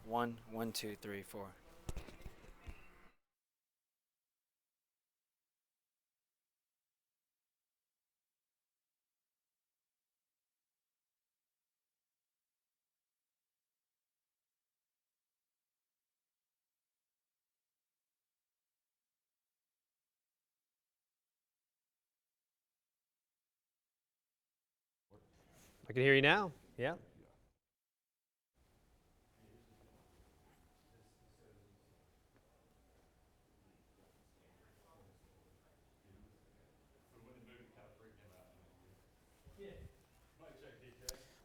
1, 1, 2, 3, 4. I can hear you now. Yeah.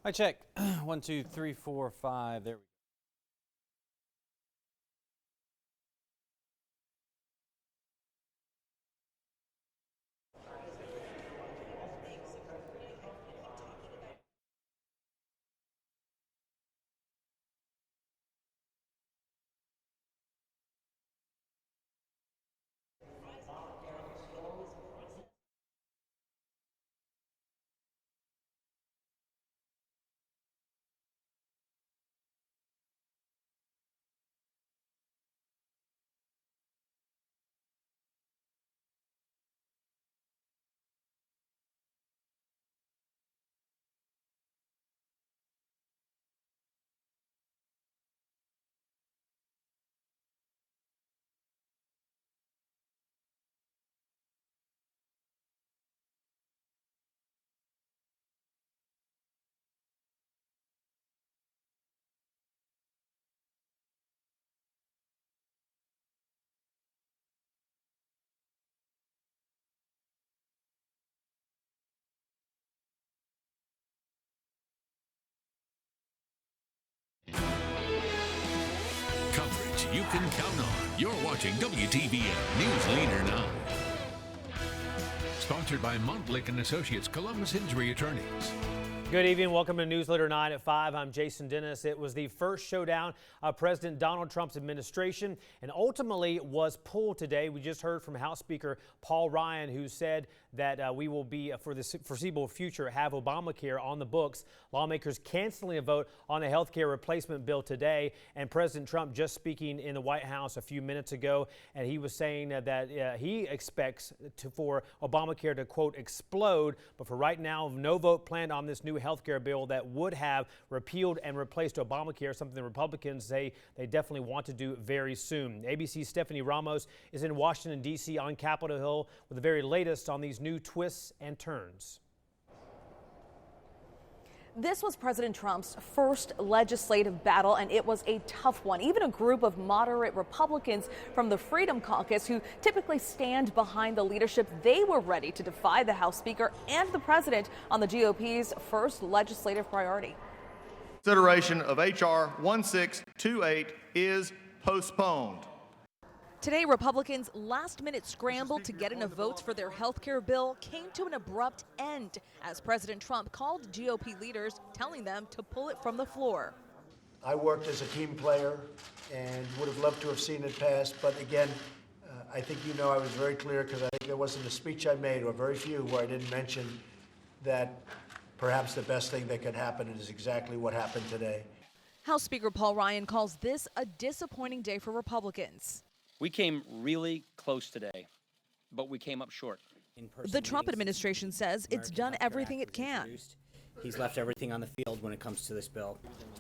I check. 1, 2, 3, 4, 5. There we go. Coverage you can count on. You're watching WTVM News Leader Now. Sponsored by Montlick & Associates, Columbus Injury Attorneys. Good evening. Welcome to News Leader 9 at 5. I'm Jason Dennis. It was the first showdown of President Donald Trump's administration and ultimately was pulled today. We just heard from House Speaker Paul Ryan, who said that we will be, for the foreseeable future, have Obamacare on the books. Lawmakers canceling a vote on a health care replacement bill today. And President Trump just speaking in the White House a few minutes ago, and he was saying that he expects for Obamacare to, quote, explode. But for right now, no vote planned on this new health care bill that would have repealed and replaced Obamacare, something the Republicans say they definitely want to do very soon. ABC's Stephanie Ramos is in Washington, D.C. on Capitol Hill with the very latest on these new twists and turns. This was President Trump's first legislative battle, and it was a tough one. Even a group of moderate Republicans from the Freedom Caucus, who typically stand behind the leadership, they were ready to defy the House Speaker and the president on the GOP's first legislative priority. Consideration of H.R. 1628 is postponed. Today, Republicans' last-minute scramble to get enough votes for their health care bill came to an abrupt end as President Trump called GOP leaders, telling them to pull it from the floor. I worked as a team player and would have loved to have seen it pass, but again, I think you know I was very clear, because I think there wasn't a speech I made, or very few, where I didn't mention that perhaps the best thing that could happen is exactly what happened today. House Speaker Paul Ryan calls this a disappointing day for Republicans. We came really close today, but we came up short. The Trump administration says it's done everything it can. He's left everything on the field when it comes to this bill.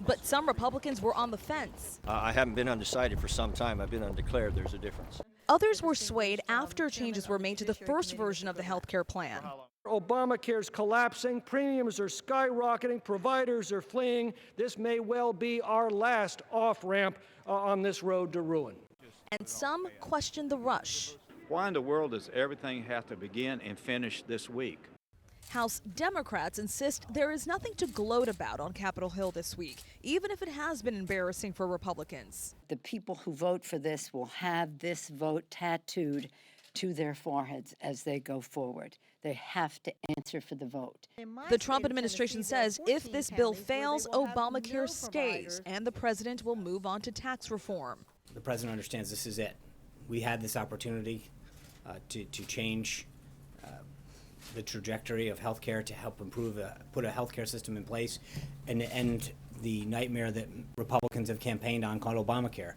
But some Republicans were on the fence. I haven't been undecided for some time. I've been undeclared. There's a difference. Others were swayed after changes were made to the first version of the health care plan. Obamacare's collapsing, premiums are skyrocketing, providers are fleeing. This may well be our last off-ramp on this road to ruin. And some questioned the rush. Why in the world does everything have to begin and finish this week? House Democrats insist there is nothing to gloat about on Capitol Hill this week, even if it has been embarrassing for Republicans. The people who vote for this will have this vote tattooed to their foreheads as they go forward. They have to answer for the vote. The Trump administration says if this bill fails, Obamacare stays, and the president will move on to tax reform. The president understands this is it. We had this opportunity to change the trajectory of healthcare, to help improve, put a healthcare system in place and end the nightmare that Republicans have campaigned on called Obamacare.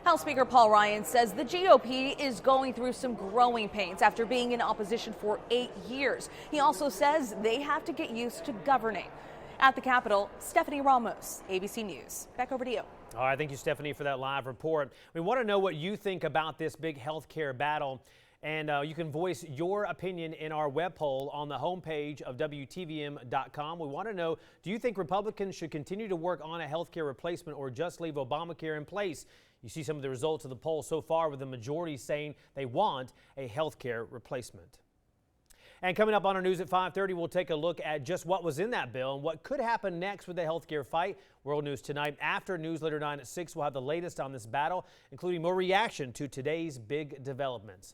House Speaker Paul Ryan says the GOP is going through some growing pains after being in opposition for 8 years. He also says they have to get used to governing. At the Capitol, Stephanie Ramos, ABC News. Back over to you. All right, thank you, Stephanie, for that live report. We want to know what you think about this big health care battle, and you can voice your opinion in our web poll on the homepage of WTVM.com. We want to know, do you think Republicans should continue to work on a health care replacement or just leave Obamacare in place? You see some of the results of the poll so far, with the majority saying they want a health care replacement. And coming up on our news at 5:30, we'll take a look at just what was in that bill and what could happen next with the health care fight. World News tonight. After Newsletter 9 at 6, we'll have the latest on this battle, including more reaction to today's big developments.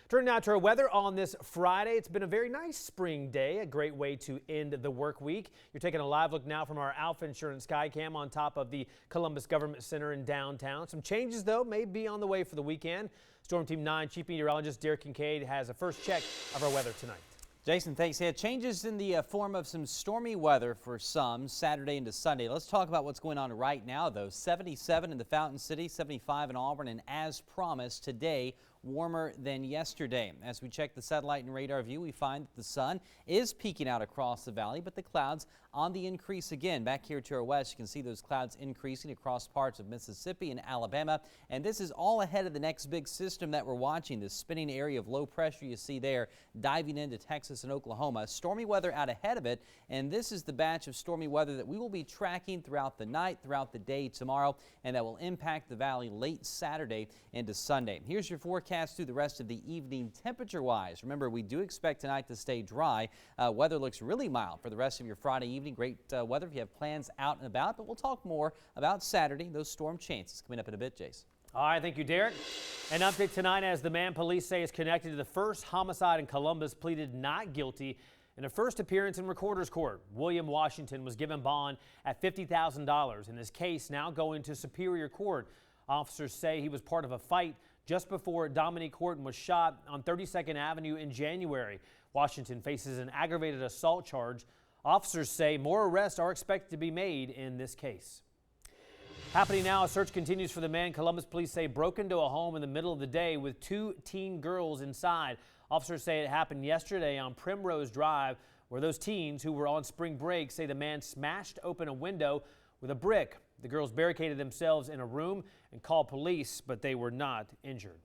Turning now to our weather on this Friday. It's been a very nice spring day, a great way to end the work week. You're taking a live look now from our Alpha Insurance Skycam on top of the Columbus Government Center in downtown. Some changes, though, may be on the way for the weekend. Storm Team 9 Chief Meteorologist Derek Kincaid has a first check of our weather tonight. Jason, thanks. Yeah, changes in the form of some stormy weather for some Saturday into Sunday. Let's talk about what's going on right now, though. 77 in the Fountain City, 75 in Auburn, and as promised today, warmer than yesterday. As we check the satellite and radar view, we find that the sun is peeking out across the valley, but the clouds on the increase again. Back here to our west, you can see those clouds increasing across parts of Mississippi and Alabama. And this is all ahead of the next big system that we're watching, this spinning area of low pressure you see there diving into Texas and Oklahoma. Stormy weather out ahead of it, and this is the batch of stormy weather that we will be tracking throughout the night, throughout the day tomorrow, and that will impact the valley late Saturday into Sunday. Here's your forecast through the rest of the evening temperature-wise. Remember, we do expect tonight to stay dry. Weather looks really mild for the rest of your Friday evening. Great weather if you have plans out and about, but we'll talk more about Saturday, those storm chances coming up in a bit, Jason. All right, thank you, Derek. An update tonight as the man police say is connected to the first homicide in Columbus pleaded not guilty in a first appearance in Recorder's Court. William Washington was given bond at $50,000, and his case now going to Superior Court. Officers say he was part of a fight just before Dominique Horton was shot on 32nd Avenue in January. Washington faces an aggravated assault charge. Officers say more arrests are expected to be made in this case. Happening now, a search continues for the man Columbus police say broke into a home in the middle of the day with 2 teen girls inside. Officers say it happened yesterday on Primrose Drive, where those teens who were on spring break say the man smashed open a window with a brick. The girls barricaded themselves in a room and called police, but they were not injured.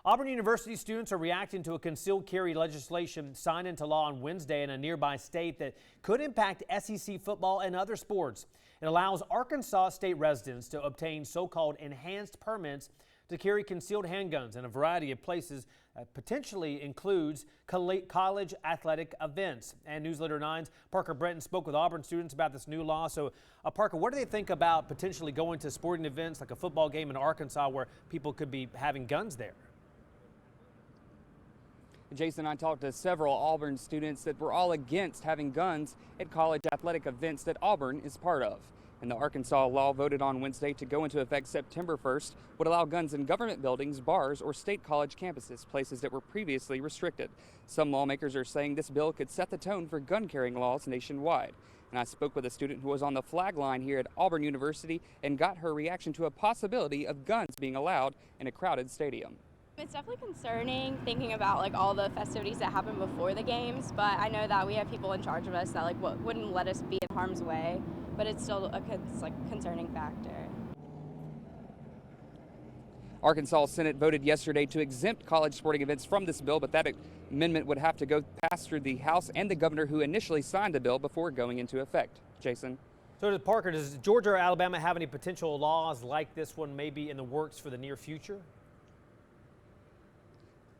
Auburn University students are reacting to a concealed carry legislation signed into law on Wednesday in a nearby state that could impact SEC football and other sports. It allows Arkansas state residents to obtain so-called enhanced permits to carry concealed handguns in a variety of places, potentially includes college athletic events. And Newsletter 9's Parker Brenton spoke with Auburn students about this new law. So, Parker, what do they think about potentially going to sporting events like a football game in Arkansas where people could be having guns there? Jason, I talked to several Auburn students that were all against having guns at college athletic events that Auburn is part of. And the Arkansas law voted on Wednesday to go into effect September 1st would allow guns in government buildings, bars, or state college campuses, places that were previously restricted. Some lawmakers are saying this bill could set the tone for gun carrying laws nationwide. And I spoke with a student who was on the flag line here at Auburn University and got her reaction to a possibility of guns being allowed in a crowded stadium. It's definitely concerning thinking about like all the festivities that happen before the games, but I know that we have people in charge of us that wouldn't let us be in harm's way, but it's still a concerning factor. Arkansas Senate voted yesterday to exempt college sporting events from this bill, but that amendment would have to go pass through the House and the governor who initially signed the bill before going into effect. Jason. So Parker, does Georgia or Alabama have any potential laws like this one maybe in the works for the near future?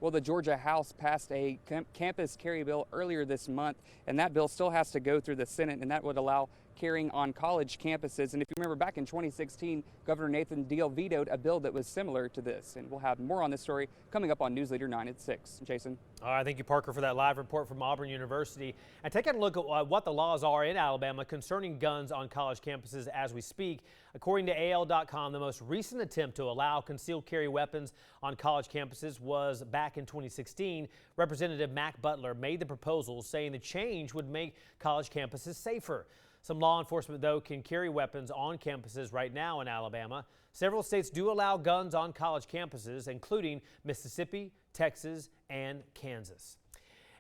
Well, the Georgia House passed a campus carry bill earlier this month, and that bill still has to go through the Senate, and that would allow carrying on college campuses. And if you remember back in 2016, Governor Nathan Deal vetoed a bill that was similar to this. And we'll have more on this story coming up on News Leader 9 at 6. Jason. All right, thank you, Parker, for that live report from Auburn University. And taking a look at what the laws are in Alabama concerning guns on college campuses as we speak. According to AL.com, the most recent attempt to allow concealed carry weapons on college campuses was back in 2016. Representative Mac Butler made the proposal saying the change would make college campuses safer. Some law enforcement, though, can carry weapons on campuses right now in Alabama. Several states do allow guns on college campuses, including Mississippi, Texas, and Kansas.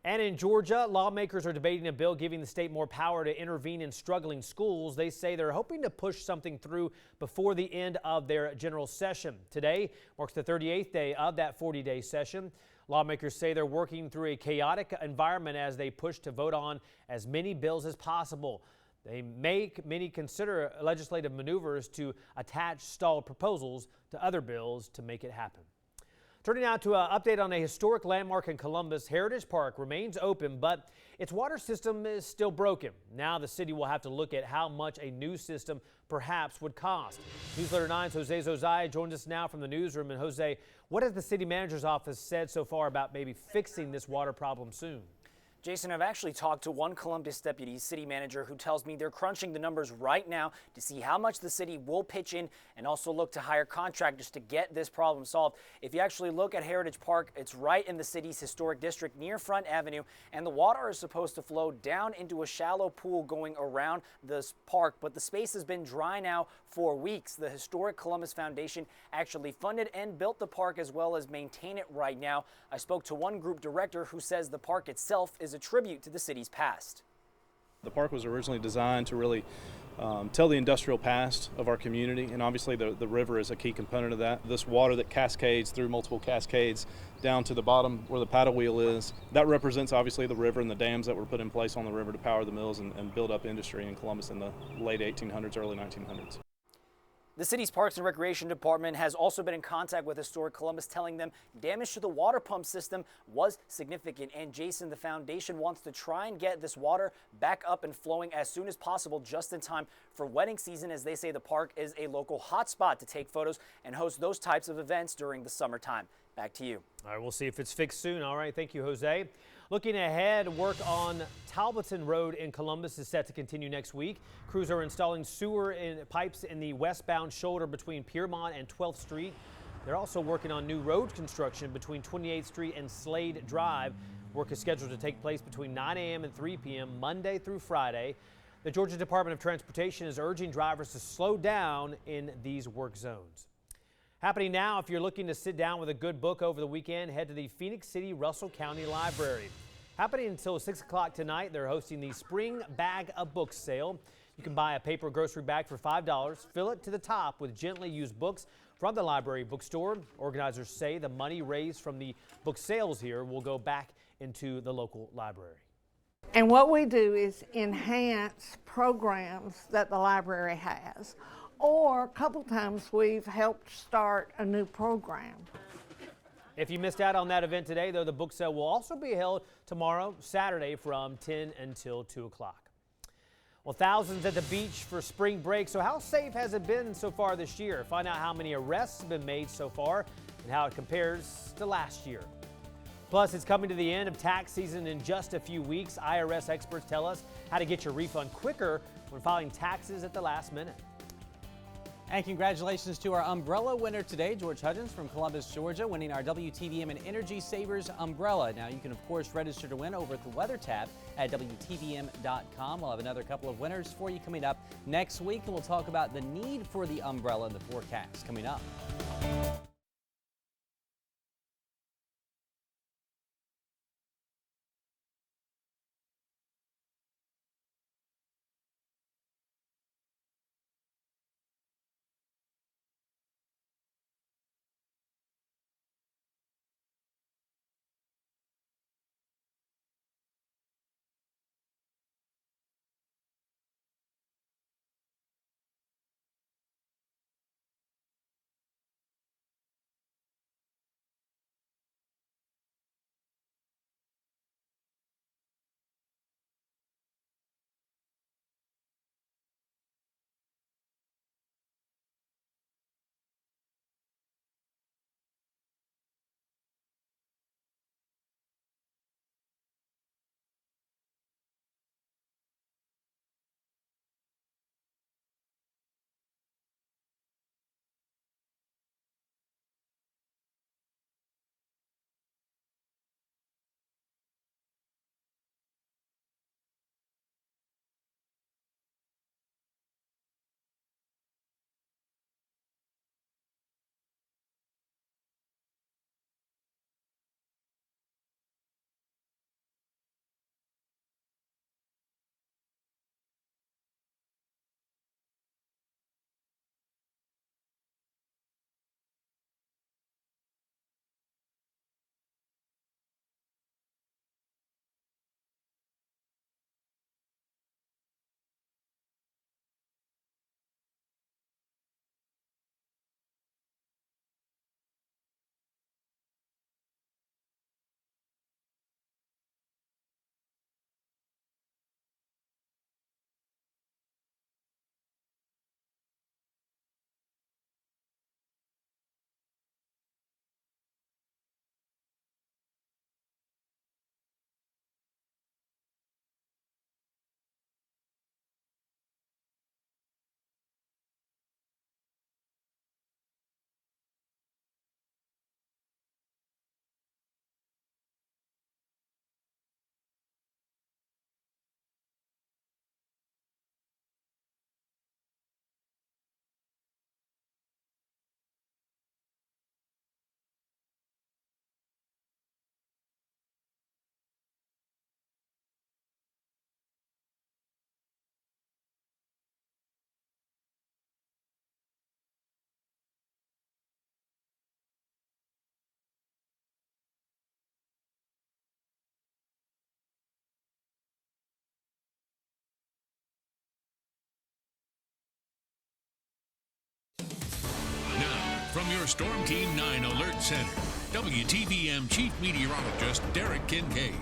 And in Georgia, lawmakers are debating a bill giving the state more power to intervene in struggling schools. They say they're hoping to push something through before the end of their general session. Today marks the 38th day of that 40-day session. Lawmakers say they're working through a chaotic environment as they push to vote on as many bills as possible. Many consider legislative maneuvers to attach stalled proposals to other bills to make it happen. Turning now to an update on a historic landmark in Columbus. Heritage Park remains open, but its water system is still broken. Now the city will have to look at how much a new system perhaps would cost. Newsletter 9's Jose Zozaya joins us now from the newsroom. And Jose, what has the city manager's office said so far about maybe fixing this water problem soon? Jason, I've actually talked to one Columbus deputy city manager who tells me they're crunching the numbers right now to see how much the city will pitch in and also look to hire contractors to get this problem solved. If you actually look at Heritage Park, it's right in the city's historic district near Front Avenue, and the water is supposed to flow down into a shallow pool going around this park, but the space has been dry now for weeks. The Historic Columbus Foundation actually funded and built the park as well as maintain it right now. I spoke to one group director who says the park itself is a tribute to the city's past. The park was originally designed to really tell the industrial past of our community, and obviously the river is a key component of that. This water that cascades through multiple cascades down to the bottom where the paddle wheel is, that represents obviously the river and the dams that were put in place on the river to power the mills and build up industry in Columbus in the late 1800s, early 1900s. The city's Parks and Recreation Department has also been in contact with Historic Columbus, telling them damage to the water pump system was significant. And Jason, the foundation wants to try and get this water back up and flowing as soon as possible, just in time for wedding season, as they say the park is a local hotspot to take photos and host those types of events during the summertime. Back to you. All right, we'll see if it's fixed soon. All right, thank you, Jose. Looking ahead, work on Talbotton Road in Columbus is set to continue next week. Crews are installing sewer pipes in the westbound shoulder between Piermont and 12th Street. They're also working on new road construction between 28th Street and Slade Drive. Work is scheduled to take place between 9 a.m. and 3 p.m. Monday through Friday. The Georgia Department of Transportation is urging drivers to slow down in these work zones. Happening now, if you're looking to sit down with a good book over the weekend, head to the Phoenix City Russell County Library. Happening until 6 o'clock tonight, they're hosting the Spring Bag of Books sale. You can buy a paper grocery bag for $5, fill it to the top with gently used books from the library bookstore. Organizers say the money raised from the book sales here will go back into the local library. And what we do is enhance programs that the library has. Or a couple times we've helped start a new program. If you missed out on that event today, though, the book sale will also be held tomorrow, Saturday, from 10 until 2 o'clock. Well, thousands at the beach for spring break. So how safe has it been so far this year? Find out how many arrests have been made so far and how it compares to last year. Plus, it's coming to the end of tax season in just a few weeks. IRS experts tell us how to get your refund quicker when filing taxes at the last minute. And congratulations to our umbrella winner today, George Hudgens from Columbus, Georgia, winning our WTVM and Energy Savers umbrella. Now, you can, of course, register to win over at the Weather tab at WTVM.com. We'll have another couple of winners for you coming up next week, and we'll talk about the need for the umbrella in the forecast coming up. your Storm Team 9 Alert Center. WTVM Chief Meteorologist Derek Kincaid.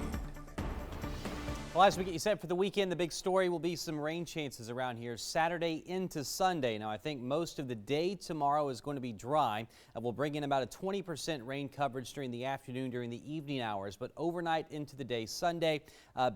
Well, as we get you set for the weekend, the big story will be some rain chances around here Saturday into Sunday. Now, I think most of the day tomorrow is going to be dry. We'll bring in about a 20% rain coverage during the afternoon, during the evening hours. But overnight into the day Sunday,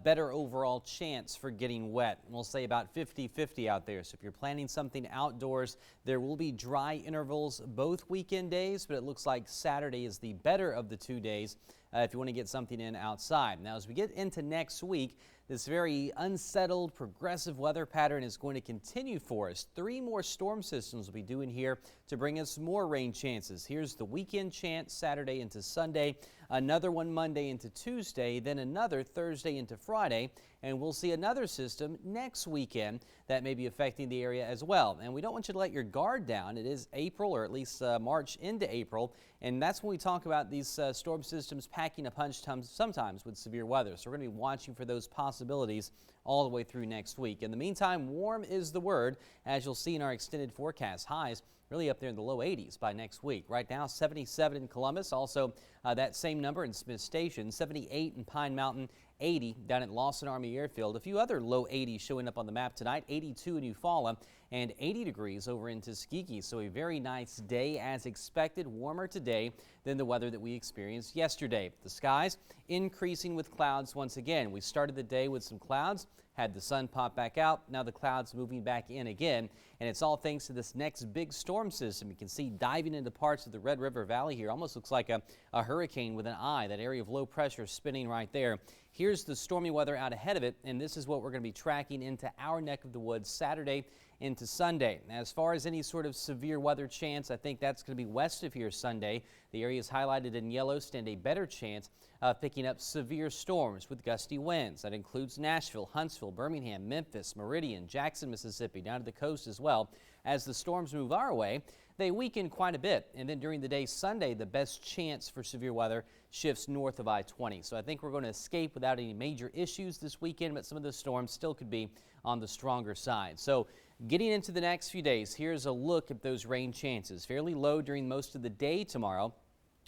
better overall chance for getting wet. We'll say about 50-50 out there. So if you're planning something outdoors, there will be dry intervals both weekend days, but it looks like Saturday is the better of the 2 days if you want to get something in outside. Now, as we get into next week, this very unsettled, progressive weather pattern is going to continue for us. 3 more storm systems will be due in here to bring us more rain chances. Here's the weekend chance Saturday into Sunday, another one Monday into Tuesday, then another Thursday into Friday, and we'll see another system next weekend that may be affecting the area as well. And we don't want you to let your guard down. It is April, or at least March into April, and that's when we talk about these storm systems packing a punch sometimes with severe weather. So we're going to be watching for those possibilities all the way through next week. In the meantime, warm is the word, as you'll see in our extended forecast. Highs really up there in the low 80s by next week. Right now, 77 in Columbus, also that same number in Smith Station, 78 in Pine Mountain, 80 down at Lawson Army Airfield. A few other low 80s showing up on the map tonight, 82 in Eufaula and 80 degrees over in Tuskegee. So a very nice day as expected, warmer today than the weather that we experienced yesterday. The skies increasing with clouds once again. We started the day with some clouds, had the sun pop back out. Now the clouds moving back in again, and it's all thanks to this next big storm system. You can see diving into parts of the Red River Valley here. Almost looks like a hurricane with an eye, that area of low pressure spinning right there. Here's the stormy weather out ahead of it, and this is what we're going to be tracking into our neck of the woods Saturday into Sunday. As far as any sort of severe weather chance, I think that's going to be west of here Sunday. The areas highlighted in yellow stand a better chance of picking up severe storms with gusty winds. That includes Nashville, Huntsville, Birmingham, Memphis, Meridian, Jackson, Mississippi, down to the coast as well. As the storms move our way, they weaken quite a bit. And then during the day Sunday, the best chance for severe weather shifts north of I-20. So I think we're going to escape without any major issues this weekend, but some of the storms still could be on the stronger side. So getting into the next few days, here's a look at those rain chances. Fairly low during most of the day tomorrow.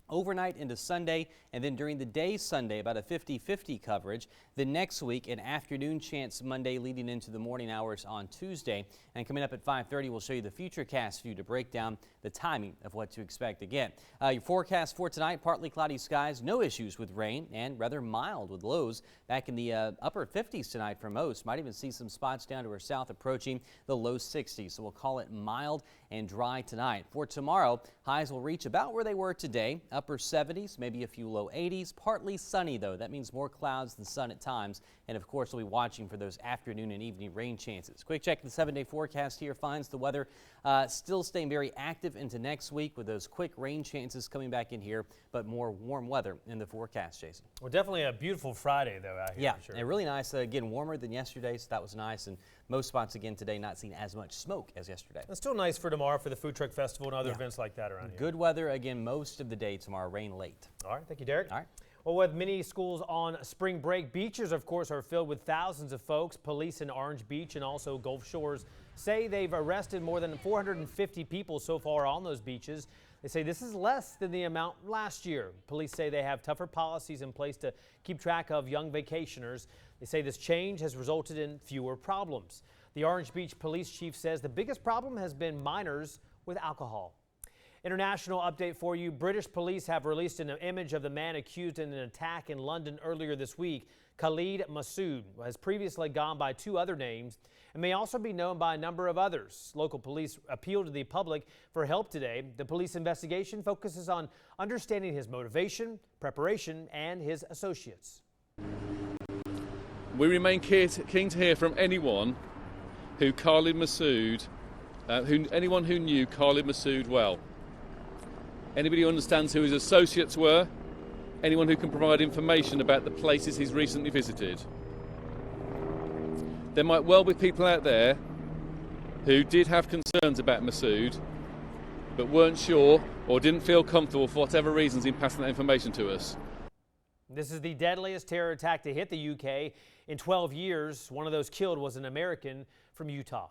Overnight into Sunday, and then during the day Sunday, about a 50-50 coverage. Then next week, an afternoon chance Monday leading into the morning hours on Tuesday. And coming up at 5:30, we'll show you the futurecast view to break down the timing of what to expect again. Your forecast for tonight, partly cloudy skies, no issues with rain, and rather mild with lows back in the upper 50s tonight for most. Might even see some spots down to our south approaching the low 60s. So we'll call it mild and dry tonight. For tomorrow, highs will reach about where they were today, upper 70s, maybe a few low 80s. Partly sunny, though. That means more clouds than sun at times. And, of course, we'll be watching for those afternoon and evening rain chances. Quick check the 7-day forecast here finds the weather still staying very active into next week with those quick rain chances coming back in here, but more warm weather in the forecast, Jason. Well, definitely a beautiful Friday, though, out here. Yeah, for sure. and really nice. Again, warmer than yesterday, so that was nice. And most spots again today not seeing as much smoke as yesterday. It's still nice for tomorrow for the Food Truck Festival and other events like that around here. Good weather again most of the day tomorrow, rain late. All right, thank you, Derek. All right. Well, with many schools on spring break, beaches, of course, are filled with thousands of folks. Police in Orange Beach and also Gulf Shores say they've arrested more than 450 people so far on those beaches. They say this is less than the amount last year. Police say they have tougher policies in place to keep track of young vacationers. They say this change has resulted in fewer problems. The Orange Beach police chief says the biggest problem has been minors with alcohol. International update for you. British police have released an image of the man accused in an attack in London earlier this week. Khalid Massoud has previously gone by 2 other names and may also be known by a number of others. Local police appealed to the public for help today. The police investigation focuses on understanding his motivation, preparation, and his associates. We remain keen to hear from anyone who Khalid Massoud, anyone who knew Khalid Massoud well. Anybody who understands who his associates were, anyone who can provide information about the places he's recently visited. There might well be people out there who did have concerns about Massoud, but weren't sure or didn't feel comfortable for whatever reasons in passing that information to us. This is the deadliest terror attack to hit the UK in 12 years. One of those killed was an American from Utah.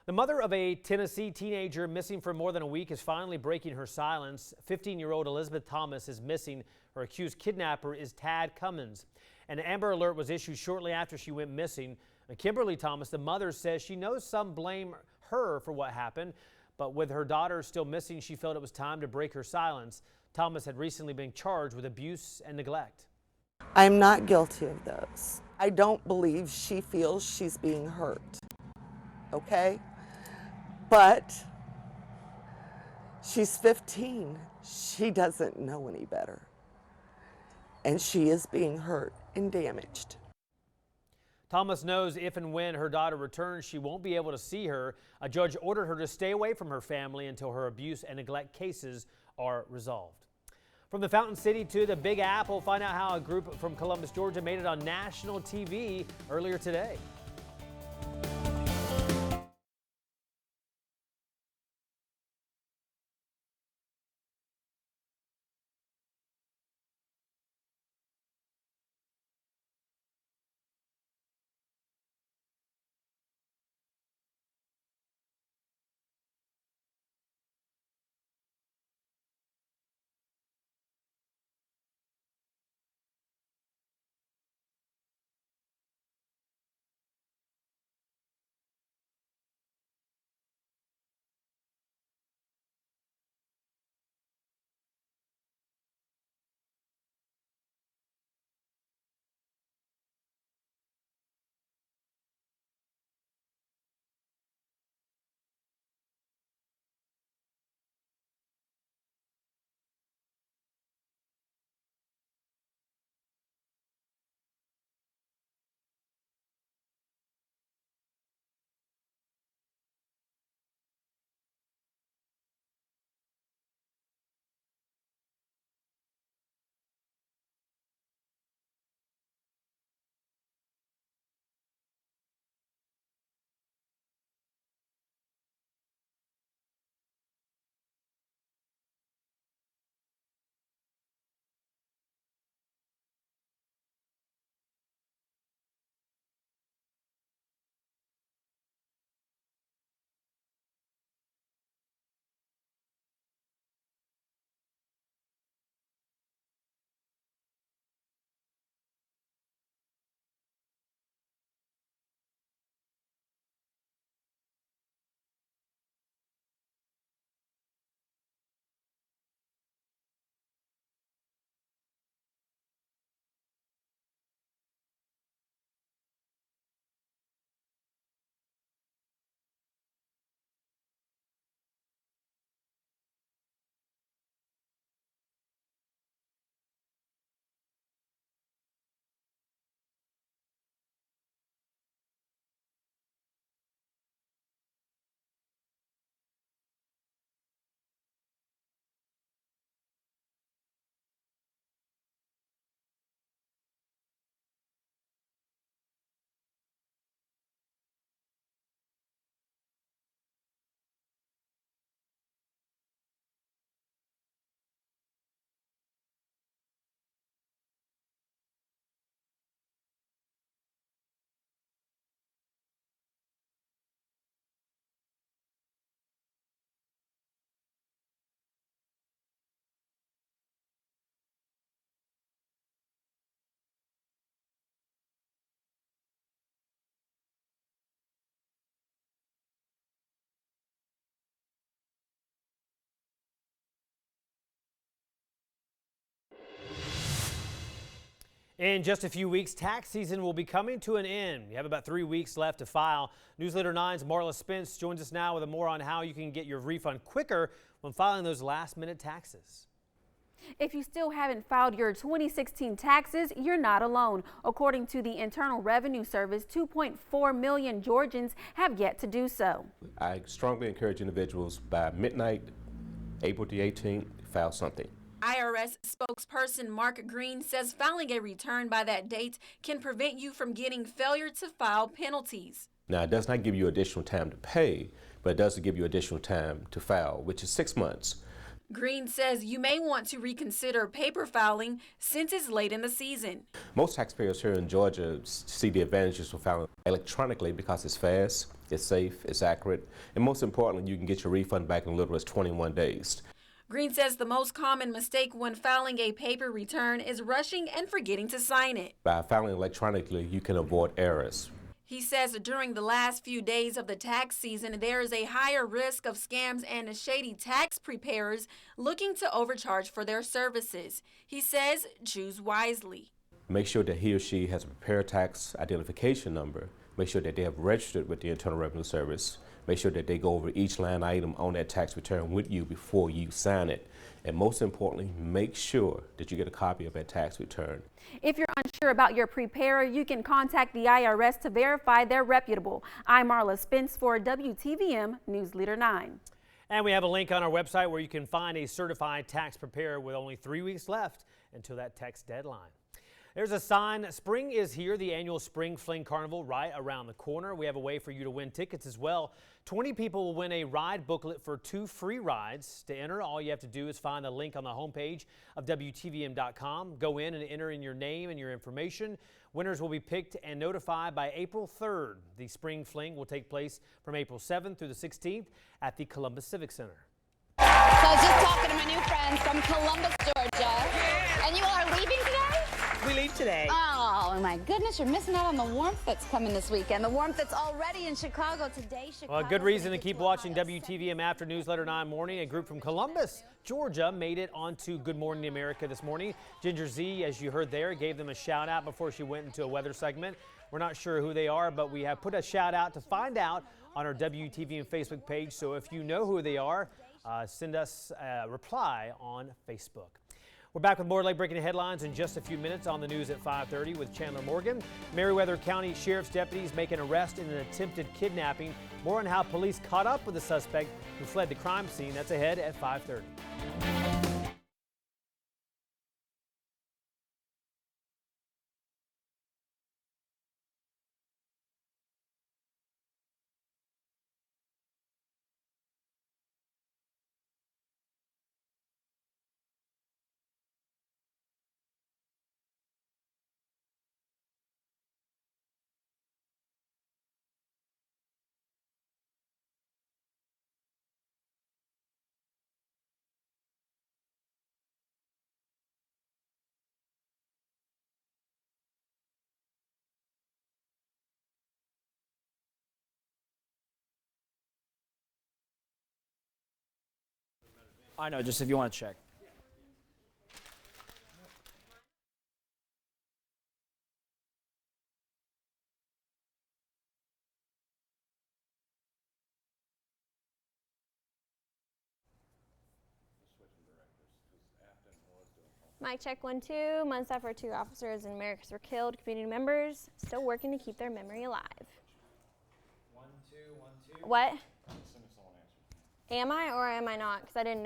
The mother of a Tennessee teenager missing for more than a week is finally breaking her silence. 15-year-old Elizabeth Thomas is missing. Her accused kidnapper is Tad Cummins. An Amber Alert was issued shortly after she went missing. Kimberly Thomas, the mother, says she knows some blame her for what happened, but with her daughter still missing, she felt it was time to break her silence. Thomas had recently been charged with abuse and neglect. I'm not guilty of those. I don't believe she feels she's being hurt, okay? But she's 15. She doesn't know any better. And she is being hurt and damaged. Thomas knows if and when her daughter returns, she won't be able to see her. A judge ordered her to stay away from her family until her abuse and neglect cases are resolved. From the Fountain City to the Big Apple, find out how a group from Columbus, Georgia made it on national TV earlier today. In just a few weeks, tax season will be coming to an end. You have about 3 weeks left to file. Newsletter 9's Marla Spence joins us now with more on how you can get your refund quicker when filing those last-minute taxes. If you still haven't filed your 2016 taxes, you're not alone. According to the Internal Revenue Service, 2.4 million Georgians have yet to do so. I strongly encourage individuals by midnight, April the 18th, file something. IRS spokesperson Mark Green says filing a return by that date can prevent you from getting failure to file penalties. Now, it does not give you additional time to pay, but it does give you additional time to file, which is 6 months. Green says you may want to reconsider paper filing since it's late in the season. Most taxpayers here in Georgia see the advantages of filing electronically because it's fast, It's safe, it's accurate, and most importantly, you can get your refund back in as little as 21 days. Green says the most common mistake when filing a paper return is rushing and forgetting to sign it. By filing electronically, you can avoid errors. He says during the last few days of the tax season, there is a higher risk of scams and shady tax preparers looking to overcharge for their services. He says choose wisely. Make sure that he or she has a prepared tax identification number. Make sure that they have registered with the Internal Revenue Service. Make sure that they go over each line item on that tax return with you before you sign it. And most importantly, make sure that you get a copy of that tax return. If you're unsure about your preparer, you can contact the IRS to verify they're reputable. I'm Marla Spence for WTVM News Leader 9. And we have a link on our website where you can find a certified tax preparer with only 3 weeks left until that tax deadline. There's a sign, spring is here, the annual Spring Fling Carnival right around the corner. We have a way for you to win tickets as well. 20 people will win a ride booklet for 2 free rides. To enter, all you have to do is find the link on the homepage of WTVM.com. Go in and enter in your name and your information. Winners will be picked and notified by April 3rd. The Spring Fling will take place from April 7th through the 16th at the Columbus Civic Center. So I was just talking to my new friends from Columbus, Georgia. And you all are leaving today? We leave today. Oh my goodness, you're missing out on the warmth that's coming this weekend. The warmth that's already in Chicago today. Well, a good reason to keep watching WTVM after Newsletter 9 morning. A group from Columbus, Georgia made it onto Good Morning America this morning. Ginger Z, as you heard there, gave them a shout out before she went into a weather segment. We're not sure who they are, but we have put a shout out to find out on our WTVM Facebook page. So if you know who they are, send us a reply on Facebook. We're back with more late-breaking headlines in just a few minutes on the news at 5:30 with Chandler Morgan. Meriwether County Sheriff's deputies make an arrest in an attempted kidnapping. More on how police caught up with the suspect who fled the crime scene. That's ahead at 5:30. I know, just if you want to check. Mic check 1, 2. Munstaff for 2 officers and Americans were killed. Community members still working to keep their memory alive. 1, 2, 1, 2. What? Am I or am I not? Because I didn't know.